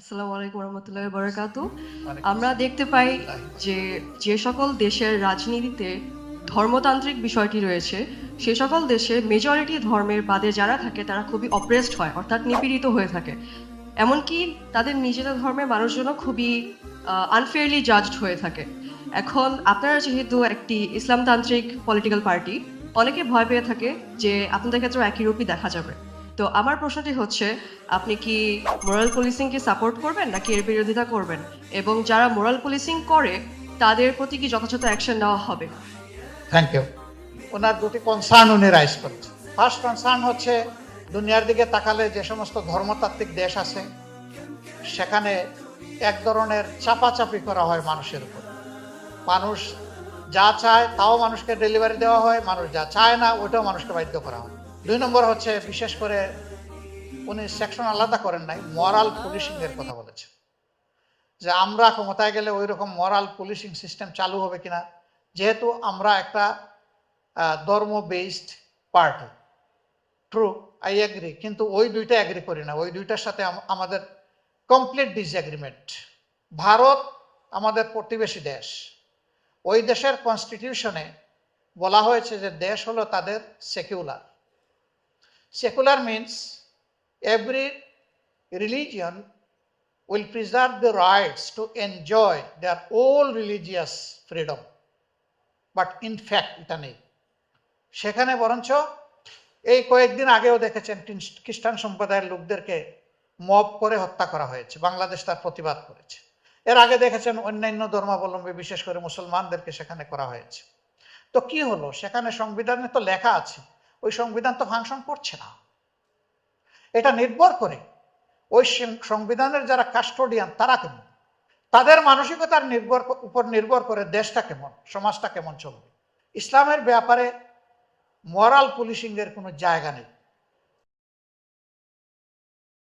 আসসালামু আলাইকুম রহমতুল্লাহি বারাকাতু। ওয়ালাইকুম আমরা আসসালাম দেখতে পাই রহমতুল্লাহি। যে যে সকল দেশের রাজনীতিতে ধর্মতান্ত্রিক বিষয়টি রয়েছে, সে সকল দেশে মেজরিটি ধর্মের বাদে যারা থাকে তারা খুবই অপ্রেসড হয়, অর্থাৎ নিপীড়িত হয়ে থাকে। এমনকি তাদের নিজেদের ধর্মের মানুষজনও খুবই আনফেয়ারলি জাজড হয়ে থাকে। এখন আপনারা যেহেতু একটি ইসলামতান্ত্রিক পলিটিক্যাল পার্টি, অনেকে ভয় পেয়ে থাকে যে আপনাদের ক্ষেত্রেও একই রূপই দেখা যাবে। তো আমার প্রশ্নটি হচ্ছে, আপনি কি মোরাল পুলিশিংকে সাপোর্ট করবেন নাকি এর বিরোধিতা করবেন, এবং যারা মোরাল পুলিশিং করে তাদের প্রতি কি যথাযথ অ্যাকশন নেওয়া হবে? Thank you. ওনার দুটি কনসার্ন উনি রাইজ করেছেন। ফার্স্ট কনসার্ন হচ্ছে, দুনিয়ার দিকে তাকালে যে সমস্ত ধর্মতাত্ত্বিক দেশ আছে সেখানে এক ধরনের চাপাচাপি করা হয় মানুষের উপর। মানুষ যা চায় তাও মানুষকে ডেলিভারি দেওয়া হয়, মানুষ যা চায় না ওটাও মানুষকে বাধ্য করা হয়। 2 নম্বর হচ্ছে, বিশেষ করে উনি সেকশন আলাদা করেন নাই, মরাল পুলিশিং এর কথা বলেছেন, যে আমরা ক্ষমতায় গেলে ওই রকম মরাল পুলিশিং সিস্টেম চালু হবে কিনা, যেহেতু আমরা একটা ধর্ম based party. True, I agree, কিন্তু ওই দুইটা এগ্রি করি না, ওই দুইটার সাথে আমাদের কমপ্লিট ডিসএগ্রিমেন্ট। ভারত আমাদের প্রতিবেশী দেশ, ওই দেশের কনস্টিটিউশনে বলা হয়েছে যে দেশ হলো তাদের secular. Secular means every religion will preserve the rights to enjoy their all religious freedom, but in fact এটা নেই সেখানে। বরঞ্চ এই কয়েকদিন আগেও দেখেছেন খ্রিস্টান সম্প্রদায়ের লোকদেরকে মব করে হত্যা করা হয়েছে, বাংলাদেশ তার প্রতিবাদ করেছে। এর আগে দেখেছেন অন্যান্য ধর্মাবলম্বী বিশেষ করে মুসলমানদেরকে সেখানে করা হয়েছে। তো কি হলো, সেখানে সংবিধানে তো লেখা আছে, ওই সংবিধান তো ফাংশন করছে না। এটা নির্ভর করে ওই সংবিধানের যারা কাস্টোডিয়ান তারা কেমন, তাদের মানসিকতার উপর নির্ভর করে দেশটা কেমন, সমাজটা কেমন চলবে। ইসলামের ব্যাপারে মরাল পুলিশিং এর কোনো জায়গা নেই।